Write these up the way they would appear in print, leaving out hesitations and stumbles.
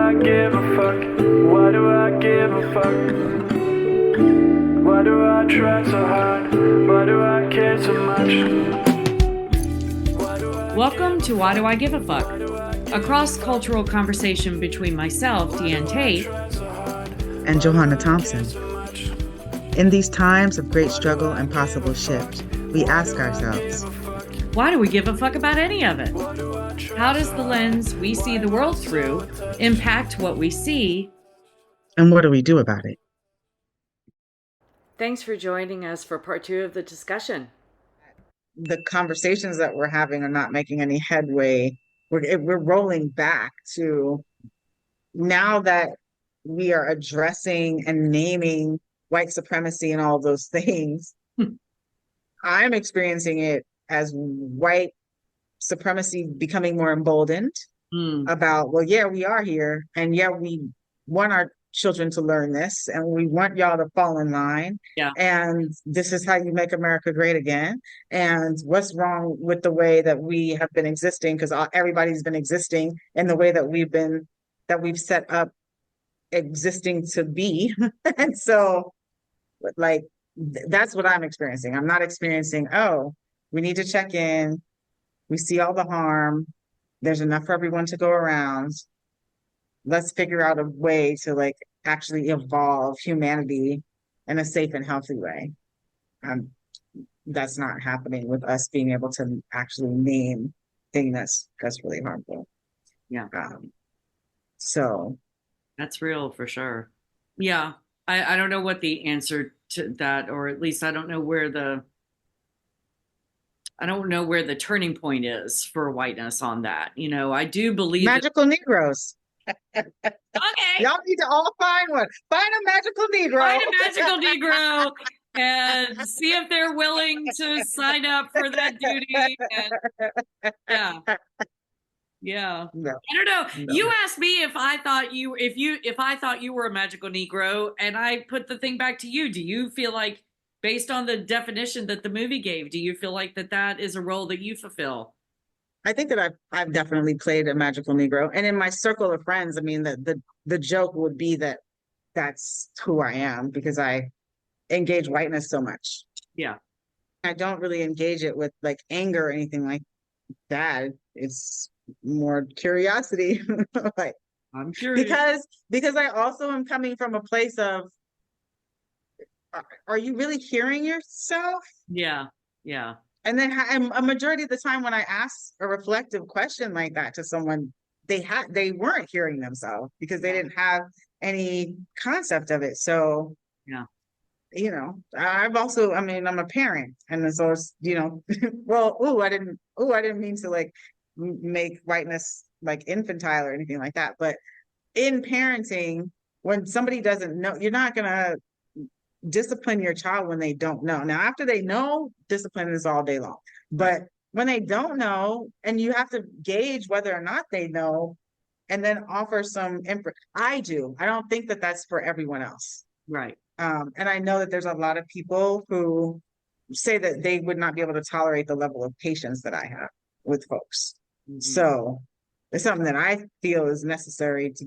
I give a fuck? Why do I give a fuck? Why do I try so hard? Why do I care so much? Welcome to Why Do I Give a Fuck? A cross-cultural conversation between myself, Deanne Tate, and Johanna Thompson. In these times of great struggle and possible shift, we ask ourselves, why do we give a fuck about any of it? How does the lens we see the world through impact what we see? And what do we do about it? Thanks for joining us for part 2 of the discussion. The conversations that we're having are not making any headway. We're rolling back to now that we are addressing and naming white supremacy and all those things. I'm experiencing it as white supremacy becoming more emboldened about, well, yeah, we are here. And yeah, we want our children to learn this and we want y'all to fall in line. Yeah. And this is how you make America great again. And what's wrong with the way that we have been existing? Because everybody's been existing in the way that we've set up existing to be. And so like, that's what I'm experiencing. I'm not experiencing, oh, we need to check in. We see all the harm. There's enough for everyone to go around. Let's figure out a way to like actually evolve humanity in a safe and healthy way. That's not happening with us being able to actually name thing that's really harmful. Yeah. So that's real for sure. Yeah. I don't know what the answer to that, or at least I don't know where the turning point is for whiteness on that. You know, I do believe magical Negroes. Okay. Y'all need to all find one. Find a magical Negro. Find a magical Negro and see if they're willing to sign up for that duty. And, yeah. No, I don't know. No. You asked me if I thought you were a magical Negro, and I put the thing back to you. Do you feel like, based on the definition that the movie gave, do you feel like that is a role that you fulfill? I think that I've definitely played a magical Negro, and in my circle of friends, I mean, the joke would be that that's who I am because I engage whiteness so much. Yeah, I don't really engage it with like anger or anything like that. It's more curiosity. Like, I'm curious because I also am coming from a place of, are you really hearing yourself? Yeah. And then a majority of the time when I ask a reflective question like that to someone, they weren't hearing themselves because they didn't have any concept of it. So yeah, you know, I'm a parent, and so it's, you know, well, I didn't mean to like make whiteness like infantile or anything like that. But in parenting, when somebody doesn't know, you're not gonna discipline your child when they don't know. Now, after they know, discipline is all day long. But when they don't know, and you have to gauge whether or not they know, and then offer some input. I don't think that that's for everyone else. Right. And I know that there's a lot of people who say that they would not be able to tolerate the level of patience that I have with folks. Mm-hmm. So it's something that I feel is necessary to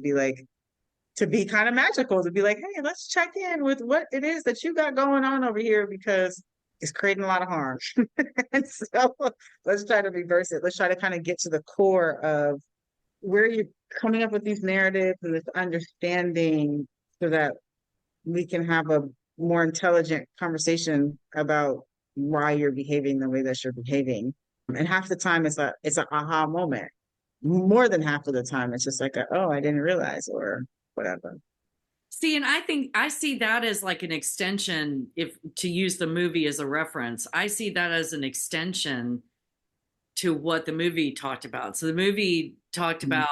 be kind of magical, to be like, hey, let's check in with what it is that you got going on over here because it's creating a lot of harm. And so let's try to reverse it. Let's try to kind of get to the core of where you're coming up with these narratives and this understanding so that we can have a more intelligent conversation about why you're behaving the way that you're behaving. And half the time it's an aha moment. More than half of the time, it's just like, oh, I didn't realize, or whatever. See, and I think I see that as like an extension, if to use the movie as a reference, I see that as an extension to what the movie talked about. So the movie talked about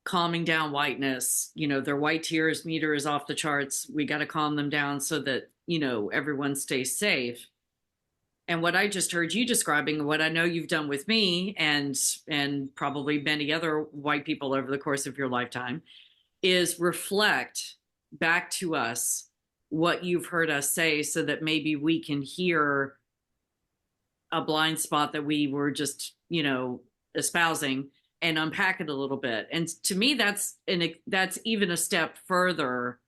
calming down whiteness. You know, their white tears meter is off the charts. We got to calm them down so that, you know, everyone stays safe. And what I just heard you describing, what I know you've done with me and probably many other white people over the course of your lifetime, is reflect back to us what you've heard us say so that maybe we can hear a blind spot that we were just, you know, espousing and unpack it a little bit. And to me, that's even a step further.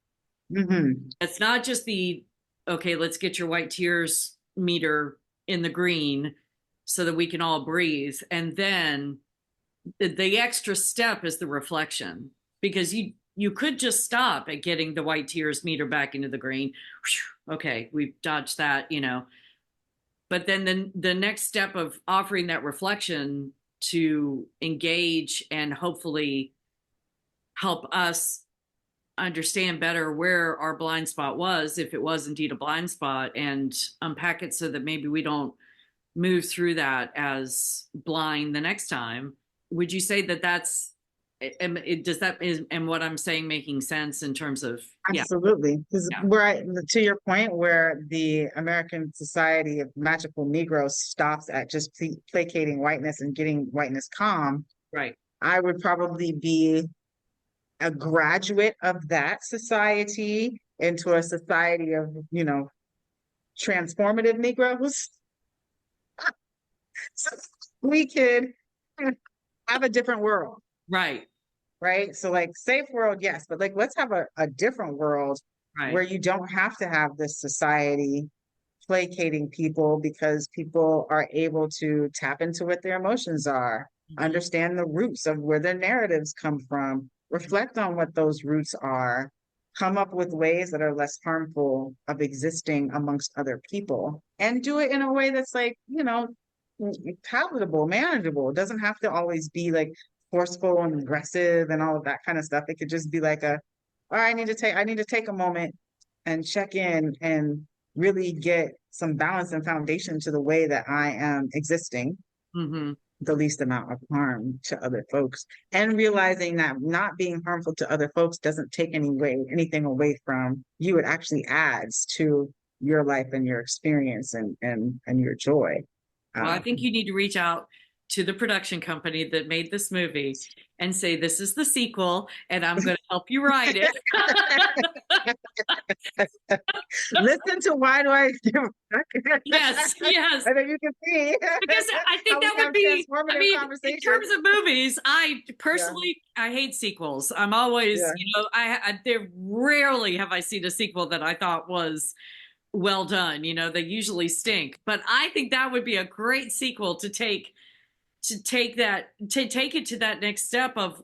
Hmm. It's not just the, okay, let's get your white tears meter in the green so that we can all breathe. And then the extra step is the reflection, because you could just stop at getting the white tears meter back into the green. Okay, we've dodged that, but then the next step of offering that reflection to engage and hopefully help us understand better where our blind spot was, if it was indeed a blind spot, and unpack it so that maybe we don't move through that as blind the next time. Would you say that that's does that is and what I'm saying making sense in terms of, yeah, Absolutely. Because yeah, to your point, where the American Society of Magical Negroes stops at just placating whiteness and getting whiteness calm, right, I would probably be a graduate of that society into a society of, transformative Negroes. So we could have a different world, right, right? So like safe world, yes, but like let's have a different world where right, you don't have to have this society placating people, because people are able to tap into what their emotions are, mhm, understand the roots of where their narratives come from, reflect on what those roots are, come up with ways that are less harmful of existing amongst other people, and do it in a way that's like, palatable, manageable. It doesn't have to always be like forceful and aggressive and all of that kind of stuff. It could just be like all right, I need to take a moment and check in and really get some balance and foundation to the way that I am existing, mhm. the least amount of harm to other folks, and realizing that not being harmful to other folks doesn't take anything away from you. It actually adds to your life and your experience and your joy. Well, I think Um, you need to reach out to the production company that made this movie and say, this is the sequel, and I'm going to help you write it. listen to why do I give Yes, yes. and then you can see Because I how think we that would have be, I transformative mean, in conversations. terms of movies, I Yeah, personally, I hate sequels. I'm always, yeah. there rarely have I seen a sequel that I thought was well done. They usually stink. But I think that would be a great sequel to take it to that next step of,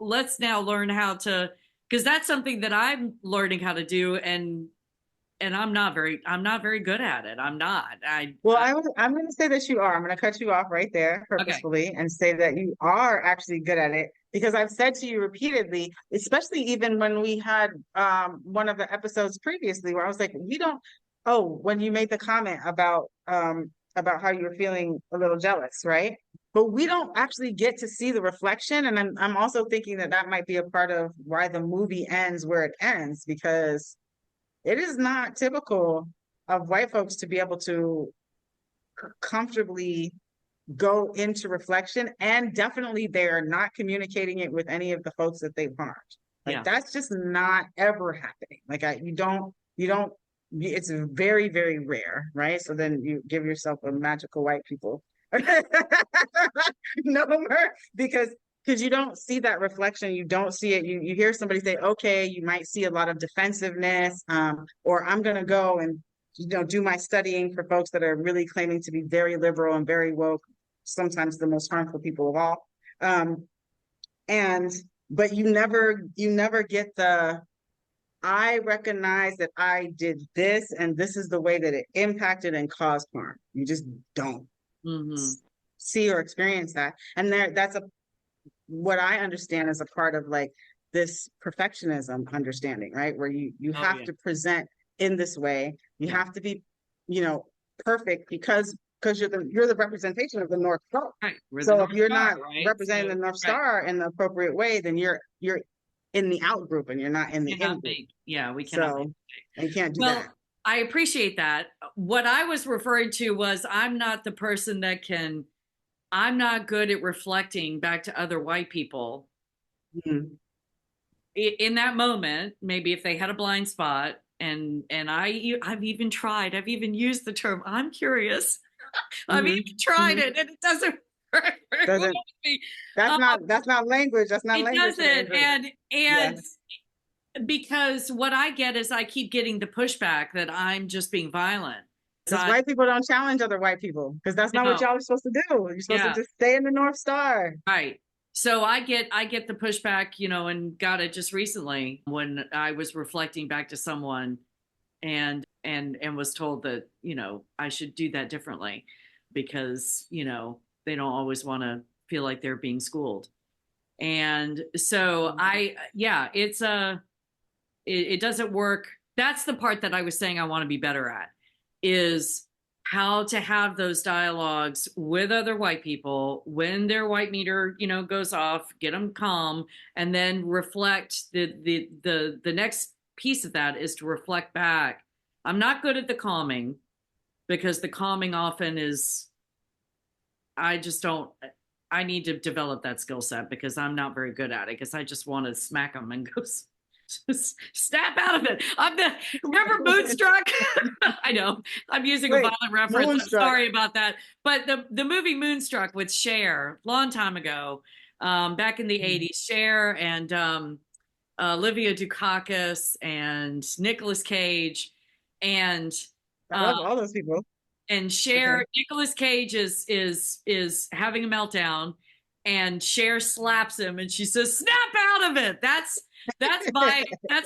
let's now learn how to, because that's something that I'm learning how to do, and I'm not very good at it. I'm not. Well, I'm going to say that you are. I'm going to cut you off right there Okay. purposefully and say that you are actually good at it, because I've said to you repeatedly, especially even when we had one of the episodes previously where I was like, we don't, oh, when you made the comment about how you were feeling a little jealous, right? But we don't actually get to see the reflection. And I'm also thinking that that might be a part of why the movie ends where it ends, because it is not typical of white folks to be able to comfortably go into reflection, and definitely they're not communicating it with any of the folks that they've harmed. Like Yeah. that's just not ever happening. Like you don't it's very, very rare, right? So then you give yourself a magical white people number, because you don't see that reflection, you don't see it. You hear somebody say, okay, you might see a lot of defensiveness, or I'm gonna go and do my studying for folks that are really claiming to be very liberal and very woke, sometimes the most harmful people of all. And but you never get the, I recognize that I did this and this is the way that it impacted and caused harm. You just don't Hmm. see or experience that. And that's what I understand as a part of like this perfectionism understanding, right? Where you Oh have yeah. to present in this way. You Yeah. have to be, perfect, because you're the representation of the North Star. Right. We're the So if North you're Star, not right? representing the So, North right. Star in the appropriate way, then you're in the out group and you're not in the in Cannot group. make. Yeah, we cannot make. So you can't do that. Well, I appreciate that. What I was referring to was, I'm not the person that can, I'm not good at reflecting back to other white people Mhm. in that moment. Maybe if they had a blind spot, and I've even tried, I've even used the term, I'm curious. I've even Mhm. tried Mhm. it, and it doesn't Doesn't, Um, that's not language. That's not it language. doesn't, and Yeah. because what I get is I keep getting the pushback that I'm just being violent. Because white people don't challenge other white people, because that's not what No, y'all are supposed to do. You're supposed to yeah, just stay in the North Star. right. So I get the pushback, you know, and got it just recently when I was reflecting back to someone and was told that, you know, I should do that differently because, you know, they don't always want to feel like they're being schooled. And so yeah, it doesn't work. That's the part that I was saying I want to be better at, is how to have those dialogues with other white people when their white meter, you know, goes off, get them calm, and then reflect. The next piece of that is to reflect back. I'm not good at the calming, because the calming often is, I just don't, I need to develop that skill set because I'm not very good at it, because I just want to smack them and go just snap out of it. Remember Moonstruck? I know I'm using a violent reference. Moonstruck. I'm sorry about that. But the movie Moonstruck with Cher, long time ago, back in the 80s, Cher and Olivia Dukakis and Nicolas Cage and I love all those people. and Cher, Okay. Nicolas Cage is having a meltdown, and Cher slaps him, and she says, "Snap out of it." That's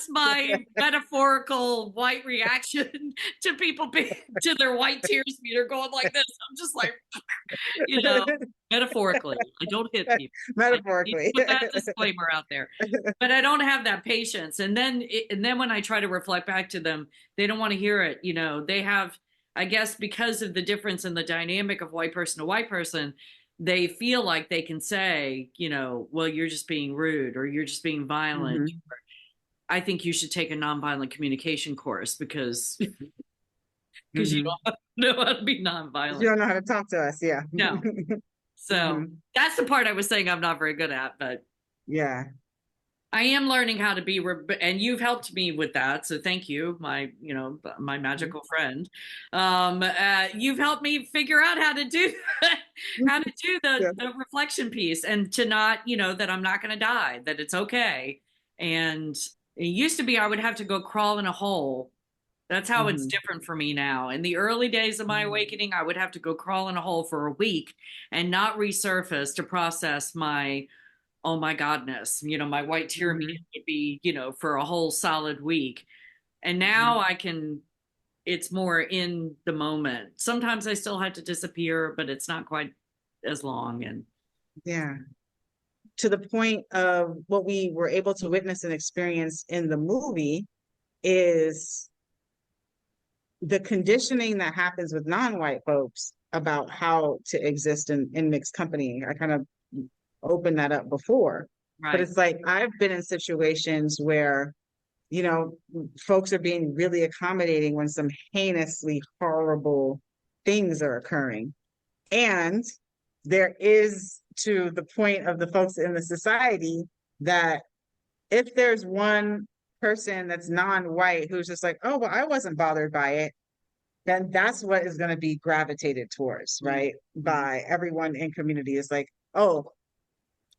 my metaphorical white reaction to people being, to their white tears meter going like this. I'm just like, you know, metaphorically. I don't hit people. Metaphorically. Put that disclaimer out there. But I don't have that patience. And then when I try to reflect back to them, they don't want to hear it. You know, they have, I guess, because of the difference in the dynamic of white person to white person, they feel like they can say, you know, well, you're just being rude or you're just being violent. Mhm. I think you should take a nonviolent communication course because you Mhm. don't know how to be nonviolent. You don't know how to talk to us. Yeah. No. So Mhm. that's the part I was saying I'm not very good at, but Yeah. I am learning how to be, and you've helped me with that. So thank you, my, you know, my magical friend. You've helped me figure out how to do, how to do Yeah. the reflection piece, and to not, you know, that I'm not going to die, that it's okay. And it used to be I would have to go crawl in a hole. That's how it's Mhm. different for me now. In the early days of my awakening, I would have to go crawl in a hole for a week and not resurface to process my, oh my godness, you know, my white tear meter Mhm. would be, you know, for a whole solid week. And now Mhm. I can, it's more in the moment. Sometimes I still have to disappear, but it's not quite as long. And Yeah. To the point of what we were able to witness and experience in the movie is the conditioning that happens with non-white folks about how to exist in mixed company. I kind of opened that up before, but right, it's like I've been in situations where, you know, folks are being really accommodating when some heinously horrible things are occurring. And there is, to the point of the folks in the society, that if there's one person that's non-white who's just like, oh, well, I wasn't bothered by it, then that's what is going to be gravitated towards, right? By everyone in community. It's like, oh,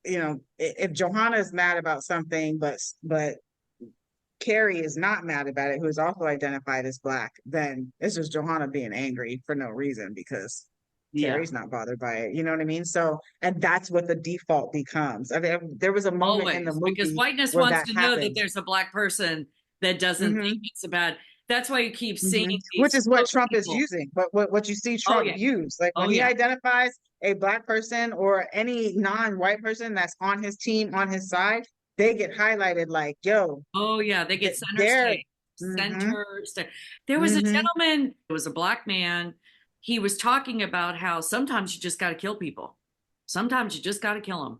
you know, if Johanna is mad about something, but Carrie is not mad about it, who is also identified as Black, then it's just Johanna being angry for no reason because yeah, Carrie's not bothered by it. You know what I mean? So, and that's what the default becomes. I mean, there was a moment in the always, because movie whiteness where wants that to know that happened. there's a black person that doesn't think Hmm. it's a bad. That's why you keep seeing Which these is what Trump is people. using. But what you see Oh Trump yeah, use, like oh when he yeah, identifies a Black person or any non-white person that's on his team, on his side, they get highlighted like, yo, oh yeah. They get center they're, stage, hmm center stage. There was a hmm gentleman. It was a black man. He was talking about how sometimes you just got to kill people. Sometimes you just got to kill them.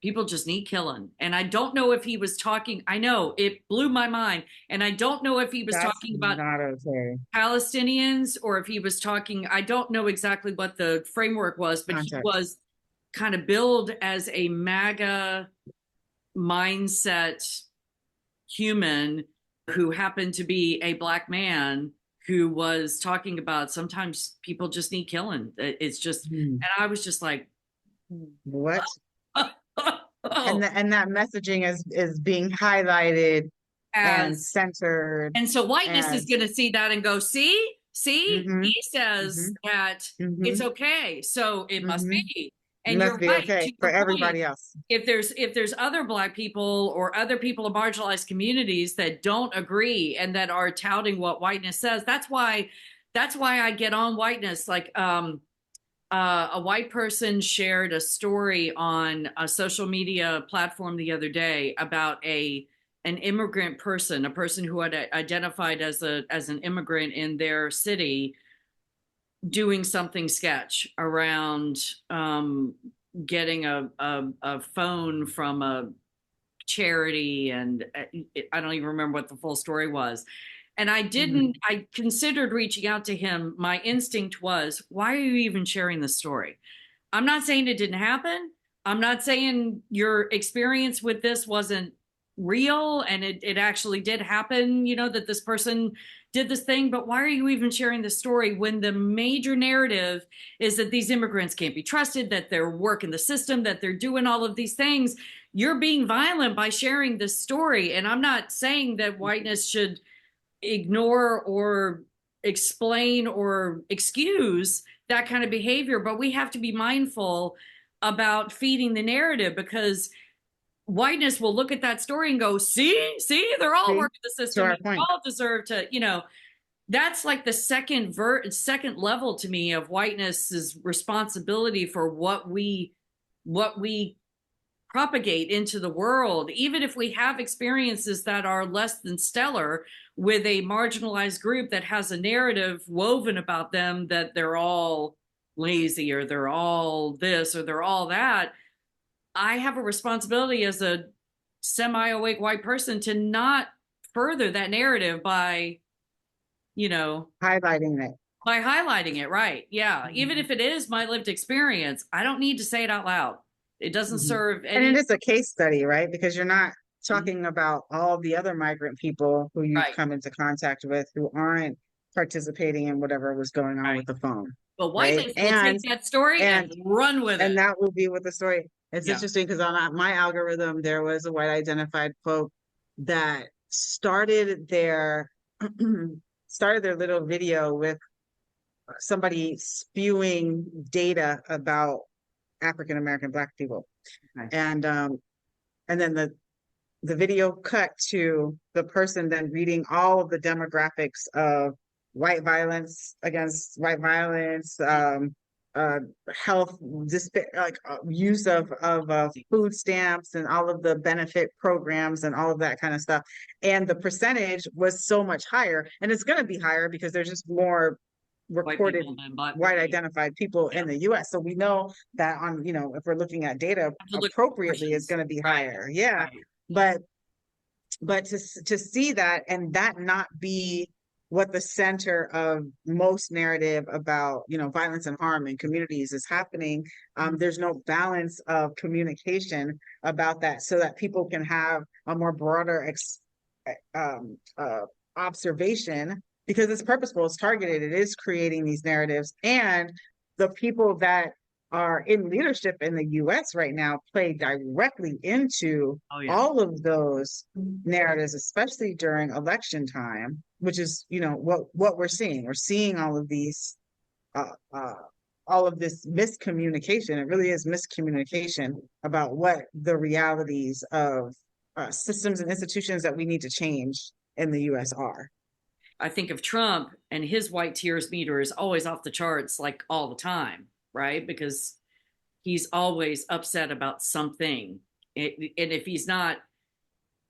People just need killing. And I don't know if he was talking, I know it blew my mind. And I don't know if he was that's talking about not okay. Palestinians or if he was talking, I don't know exactly what the framework was, but he Context. was kind of billed as a MAGA mindset human who happened to be a black man who was talking about sometimes people just need killing. It's just, Hmm. and I was just like, What? oh, And that messaging is being highlighted and as centered and so whiteness is as going to see that and go, see, mm-hmm, he says mm-hmm, that it's mm-hmm, okay, so it must mm-hmm. be. It And must you're be right okay to for your point. everybody else. If there's other Black people or other people of marginalized communities that don't agree and that are touting what whiteness says, that's why I get on whiteness. Like a white person shared a story on a social media platform the other day about an immigrant person, a person who had identified as an immigrant in their city, doing something sketch around getting a phone from a charity, and I don't even remember what the full story was. And Mhm. I considered reaching out to him. My instinct was, why are you even sharing this story? I'm not saying it didn't happen. I'm not saying your experience with this wasn't real and it actually did happen, that this person did this thing, but why are you even sharing this story when the major narrative is that these immigrants can't be trusted, that they're working the system, that they're doing all of these things? You're being violent by sharing this story. And I'm not saying that whiteness should ignore or explain or excuse that kind of behavior, but we have to be mindful about feeding the narrative, because whiteness will look at that story and go, see, they're all See, working the to system our and they point. all deserve to, that's like the second level to me of whiteness's responsibility for what we propagate into the world, even if we have experiences that are less than stellar with a marginalized group that has a narrative woven about them that they're all lazy or they're all this or they're all that. I have a responsibility as a semi awake white person to not further that narrative you know, Highlighting it. by highlighting it. Right. Yeah. Even Mhm. if it is my lived experience, I don't need to say it out loud. It doesn't Mhm. serve And it any. is a case study, right? Because you're not Mhm. talking about all the other migrant people who you've Right. come into contact with who aren't participating in whatever was going on with Right. the phone, But right? whiteness will take that story and And run with and it. that will be what the story. It's Yeah. interesting because on my algorithm there was a white identified folk that started their little video with somebody spewing data about African American Black people. Okay. And then the video cut to the person then reading all of the demographics of white violence against white violence, uh, health, use of food stamps and all of the benefit programs and all of that kind of stuff. And the percentage was so much higher, and it's going to be higher because there's just more White recorded people and black white people. identified people Yeah. in the US. So we know that if we're looking at data Have to look at appropriately, it's proportions. going to be Right. higher. Yeah. Right. But to see that and that not be what the center of most narrative about violence and harm in communities is happening, there's no balance of communication about that so that people can have a more broader um, uh, observation, because it's purposeful, it's targeted, it is creating these narratives. And the people that are in leadership in the US right now play directly into Oh yeah. all of those narratives, especially during election time, which is what we're seeing. We're seeing uh, uh, all of this miscommunication. It really is miscommunication about what the realities of systems and institutions that we need to change in the US are. I think of Trump, and his white tears meter is always off the charts, like all the time, right? Because he's always upset about something. And if he's not,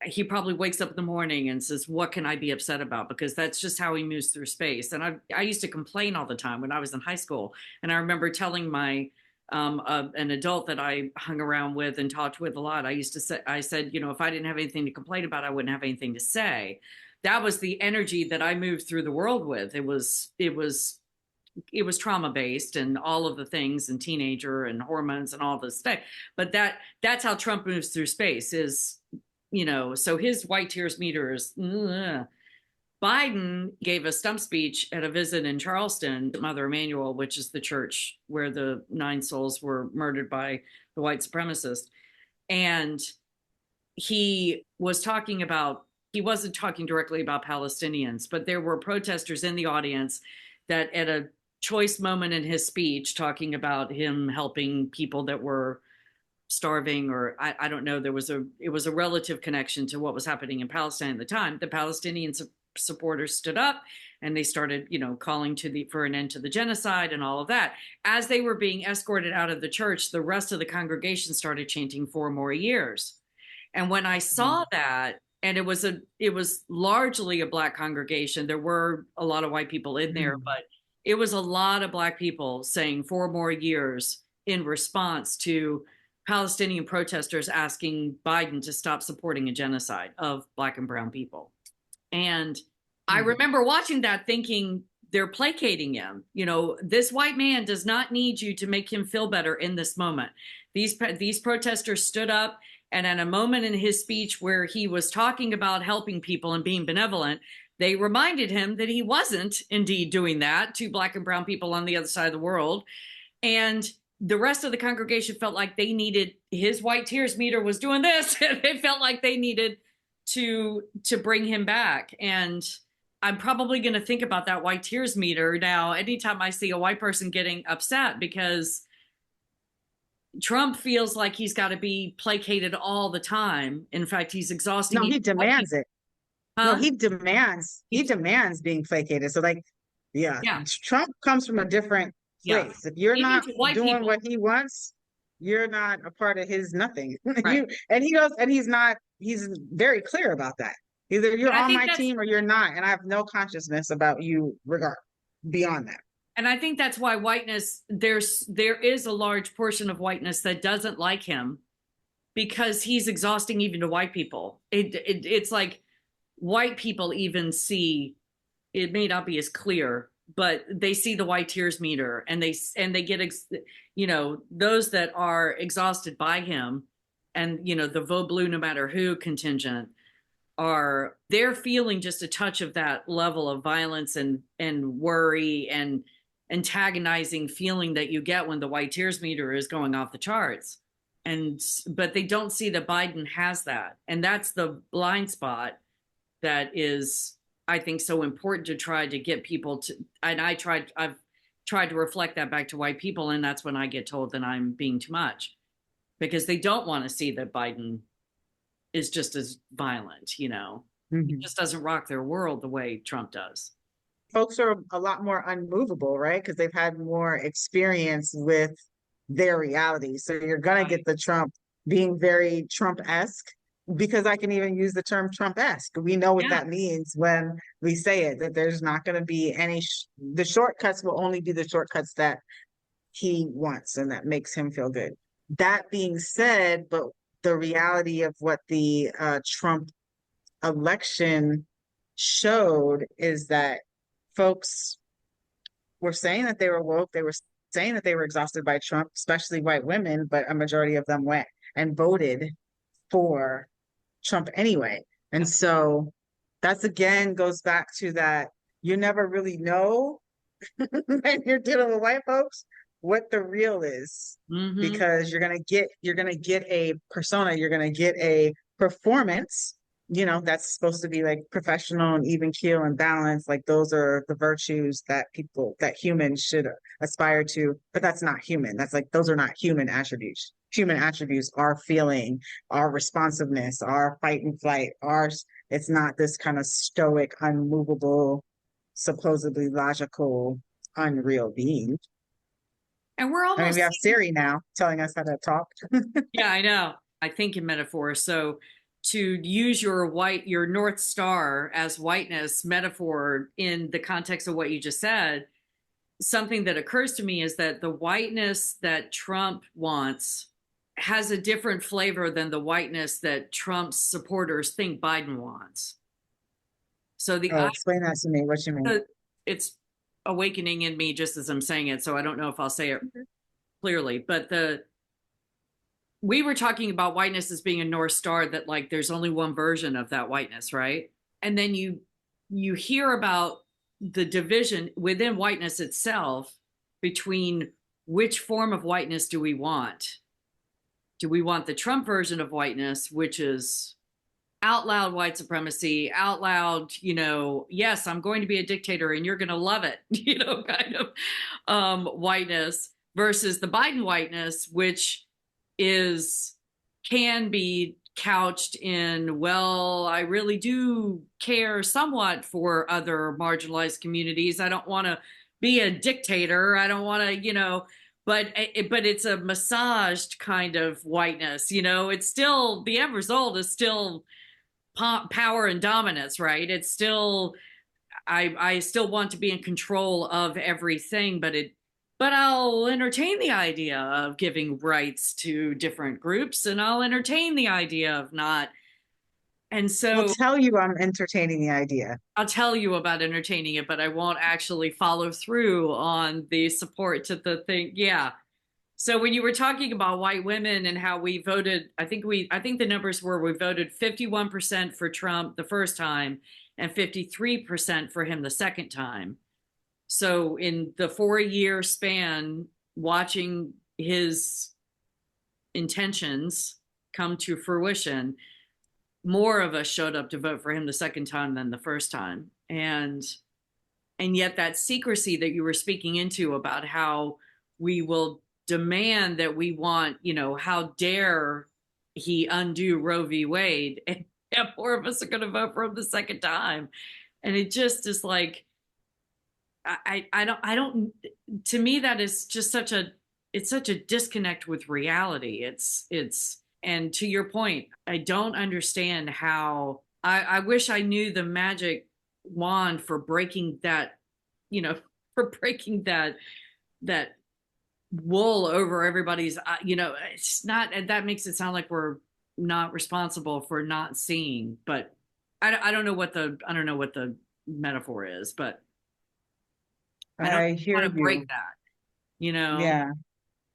he probably wakes up in the morning and says, "What can I be upset about?" Because that's just how he moves through space. And I used to complain all the time when I was in high school, and I remember telling my an adult that I hung around with and talked with a lot. I said, if I didn't have anything to complain about, I wouldn't have anything to say. That was the energy that I moved through the world with. It was trauma based and all of the things, and teenager and hormones and all this stuff. But that's how Trump moves through space is, so his white tears meter is, Biden gave a stump speech at a visit in Charleston, Mother Emanuel, which is the church where the 9 souls were murdered by the white supremacists. And he was talking about, he wasn't talking directly about Palestinians, but there were protesters in the audience that at a choice moment in his speech, talking about him helping people that were starving, or I don't know, it was a relative connection to what was happening in Palestine at the time. The Palestinian supporters stood up and they started, calling for an end to the genocide and all of that. As they were being escorted out of the church, the rest of the congregation started chanting 4 more years. And when I saw that, and it was largely a Black congregation, there were a lot of white people in there, but it was a lot of Black people saying 4 more years in response to Palestinian protesters asking Biden to stop supporting a genocide of Black and brown people. And I remember watching that thinking, they're placating him. This white man does not need you to make him feel better in this moment. These protesters stood up, and at a moment in his speech where he was talking about helping people and being benevolent, they reminded him that he wasn't indeed doing that to Black and brown people on the other side of the world. And the rest of the congregation felt like they needed, his white tears meter was doing this, and they felt like they needed to bring him back. And I'm probably going to think about that white tears meter now anytime I see a white person getting upset, because Trump feels like he's got to be placated all the time. In fact, he's exhausting. No, he demands it. Huh? No, he demands being placated. So yeah, Trump comes from a different place. If you're Even not white doing people. what he wants, you're not a part of his nothing. Right. He's very clear about that. Either you're on my team or you're not, and I have no consciousness about you beyond that. And I think that's why whiteness, there is a large portion of whiteness that doesn't like him, because he's exhausting even to white people. It's like white people even see, it may not be as clear, but they see the white tears meter, and they get, those that are exhausted by him, and, the vote blue no matter who contingent, they're feeling just a touch of that level of violence and worry and antagonizing feeling that you get when the white tears meter is going off the charts. But they don't see that Biden has that. And that's the blind spot that is, I think, so important to try to get people to, and I've tried to reflect that back to white people. And that's when I get told that I'm being too much, because they don't want to see that Biden is just as violent, It just doesn't rock their world the way Trump does. Folks are a lot more unmovable, right? Because they've had more experience with their reality. So you're going to get the Trump being very Trump-esque, because I can even use the term Trump-esque. We know what that means when we say it, that there's not going to be any, the shortcuts will only be the shortcuts that he wants and that makes him feel good. That being said, but the reality of what the Trump election showed is that folks were saying that they were woke. They were saying that they were exhausted by Trump, especially white women, but a majority of them went and voted for Trump anyway. And so that's, again, goes back to that you never really know when you're dealing with white folks what the real is, because you're gonna get a persona, you're gonna get a performance, that's supposed to be like professional and even keel and balanced. Like those are the virtues that humans should aspire to, but that's not human. That's like, those are not human attributes. Human attributes are feeling, our responsiveness, our fight and flight, it's not this kind of stoic, unmovable, supposedly logical, unreal being. And we're almost, we have Siri now telling us how to talk. Yeah, I know. I think in metaphor. So to use your North Star as whiteness metaphor in the context of what you just said, something that occurs to me is that the whiteness that Trump wants has a different flavor than the whiteness that Trump's supporters think Biden wants. So explain that to me. What you mean? It's awakening in me just as I'm saying it, so I don't know if I'll say it clearly, but we were talking about whiteness as being a North Star, that like there's only one version of that whiteness, right? And then you you hear about the division within whiteness itself between which form of whiteness do we want? Do we want the Trump version of whiteness, which is out loud white supremacy, out loud, yes, I'm going to be a dictator and you're going to love it, kind of whiteness, versus the Biden whiteness, which is can be couched in, well, I really do care somewhat for other marginalized communities. I don't want to be a dictator. I don't want to, but it's a massaged kind of whiteness. It's still, the end result is still power and dominance, right? It's still, I still want to be in control of everything, but I'll entertain the idea of giving rights to different groups, and I'll entertain the idea of not. And I'll so tell you I'm entertaining the idea. I'll tell you about entertaining it, but I won't actually follow through on the support to the thing. Yeah. So when you were talking about white women and how we voted, I think the numbers were, we voted 51% for Trump the first time and 53% for him the second time. So in the 4-year span, watching his intentions come to fruition, more of us showed up to vote for him the second time than the first time. And yet that secrecy that you were speaking into about how we will demand that we want, how dare he undo Roe v. Wade, and more of us are going to vote for him the second time. And it just is like, I don't, to me, that is just it's such a disconnect with reality. And to your point, I don't understand how, I wish I knew the magic wand for breaking that, for breaking that wool over everybody's, it's not, and that makes it sound like we're not responsible for not seeing, but I don't know what the metaphor is, but I don't I hear want to break you. that, Yeah.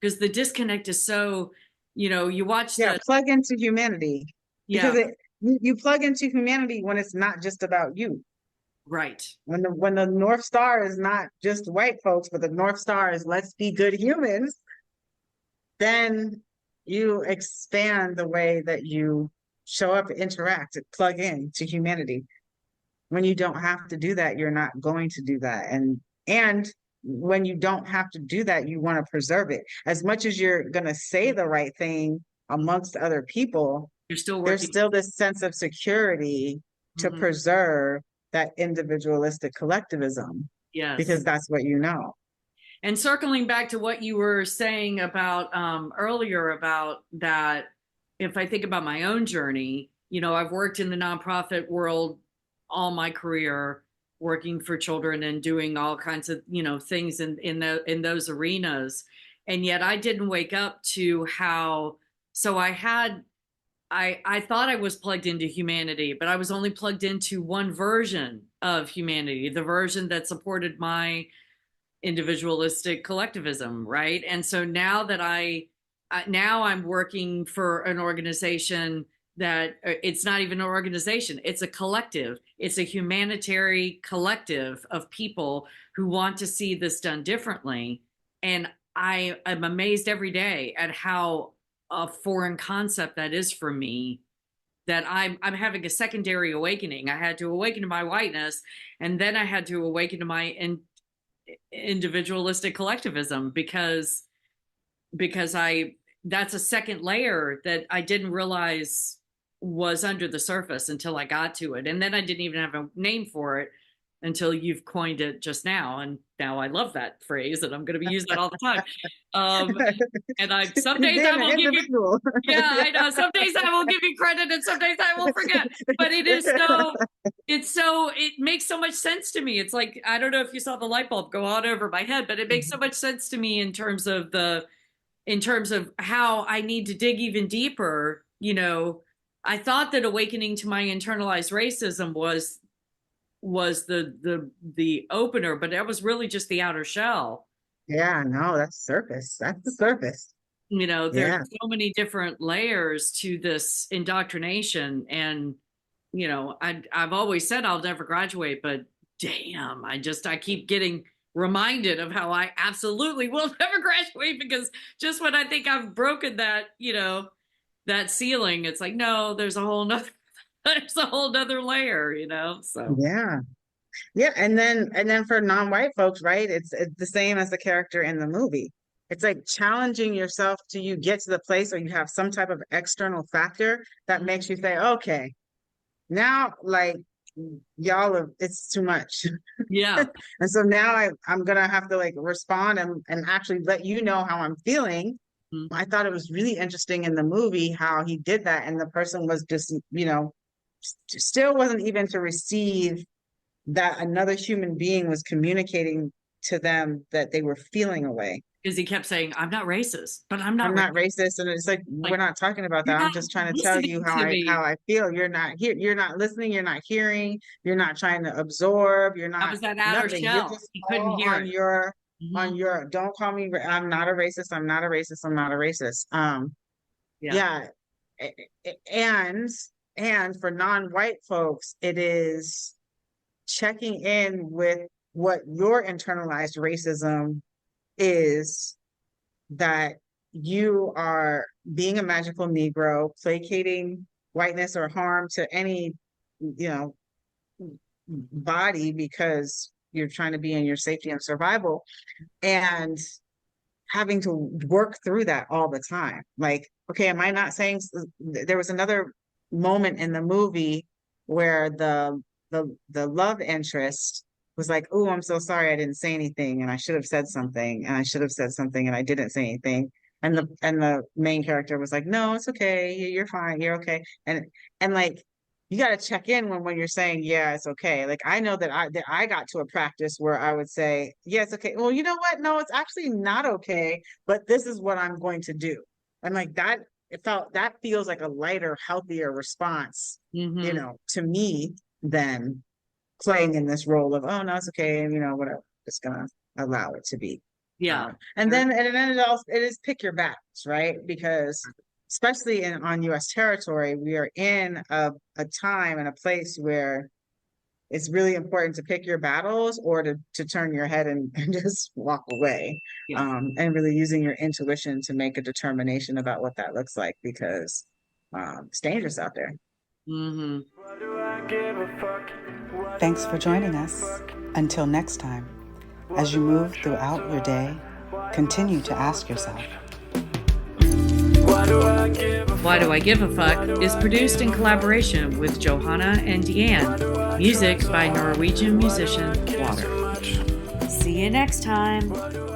because the disconnect is so, you watch Yeah, plug into humanity because yeah, you plug into humanity when it's not just about you. right. When the North Star is not just white folks, but the North Star is let's be good humans, then you expand the way that you show up, interact, plug in to humanity. When you don't have to do that, you're not going to do that. And when you don't have to do that, you want to preserve it. As much as you're going to say the right thing amongst other people, You're still there's working. still this sense of security to Mhm. preserve that individualistic collectivism Yes. because that's what you know. And circling back to what you were saying about earlier about that, if I think about my own journey, I've worked in the nonprofit world all my career, working for children and doing all kinds of things in those arenas, and yet I didn't wake up to how. So I thought I was plugged into humanity, but I was only plugged into one version of humanity, the version that supported my individualistic collectivism, right? And so now that now I'm working for an organization that it's not even an organization, it's a collective. It's a humanitarian collective of people who want to see this done differently. And I am amazed every day at how a foreign concept that is for me, that I'm having a secondary awakening. I had to awaken to my whiteness, and then I had to awaken to my individualistic collectivism, because I that's a second layer that I didn't realize was under the surface until I got to it. And then I didn't even have a name for it until you've coined it just now. And now I love that phrase and I'm going to be using that all the time. And some days I Being an will give you, individual. yeah, I know. Some days I will give you credit and some days I will forget. But it makes so much sense to me. It's like, I don't know if you saw the light bulb go on over my head, but it makes so much sense to me in terms of how I need to dig even deeper. I thought that awakening to my internalized racism was the opener, but that was really just the outer shell. Yeah, no, that's surface. That's the surface. There's Yeah. so many different layers to this indoctrination, and you know, I've always said I'll never graduate, but damn, I keep getting reminded of how I absolutely will never graduate, because just when I think I've broken that, you know, that ceiling, it's like, no, there's a whole nother there's a whole nother layer, you know. So Yeah. Yeah, and then for non-white folks, right? It's the same as the character in the movie. It's like challenging yourself till you get to the place where you have some type of external factor that makes you say, okay, now like y'all are, it's too much. yeah. And so now I'm gonna have to like respond and actually let you know how I'm feeling. Mhm. I thought it was really interesting in the movie how he did that, and the person was just, still wasn't even to receive that another human being was communicating to them that they were feeling away. Because he kept saying, I'm not racist, but I'm not I'm racist. not racist, and it's like we're Like, not talking about you're that. I'm not just trying to tell you listening to me. how I feel. You're not here. You're not listening. You're not hearing. You're not trying to absorb. You're That not was that outer nothing. You're shell. just He couldn't all hear it. on Mhm. your. Don't call me. I'm not a racist. I'm not a racist. I'm not a racist. Yeah. Yeah, a- and for non-white folks, it is checking in with what your internalized racism is, that you are being a magical Negro, placating whiteness or harm to any, body because you're trying to be in your safety and survival, and having to work through that all the time. Like, okay, am I not saying there was another moment in the movie where the love interest was like, "Oh, I'm so sorry I didn't say anything and I should have said something and I should have said something and I didn't say anything." And the main character was like, "No, it's okay. You're fine. You're okay." And like you got to check in when you're saying, "Yeah, it's okay." Like I know that I got to a practice where I would say, "Yeah, it's okay." Well, you know what? No, it's actually not okay, but this is what I'm going to do. And like that, that feels like a lighter, healthier response, Hmm. to me than playing in this role of, "Oh no, it's okay," and whatever. Just gonna allow it to be. Yeah. And then it is pick your battles, right? Because especially on U.S. territory, we are in a time and a place where it's really important to pick your battles or to turn your head and just walk away. Yeah. And really using your intuition to make a determination about what that looks like, because it's dangerous out there. Hmm. Why do I give a fuck? Why do Thanks I for give joining a us. fuck? Until next time, Why as you do I move try throughout so your day, hard? continue Why to am I ask so yourself, Why do I give a Why fuck? Do I Give a Fuck is produced in collaboration with Johanna and Deanne. Music by Norwegian musician Water. See you next time. Why do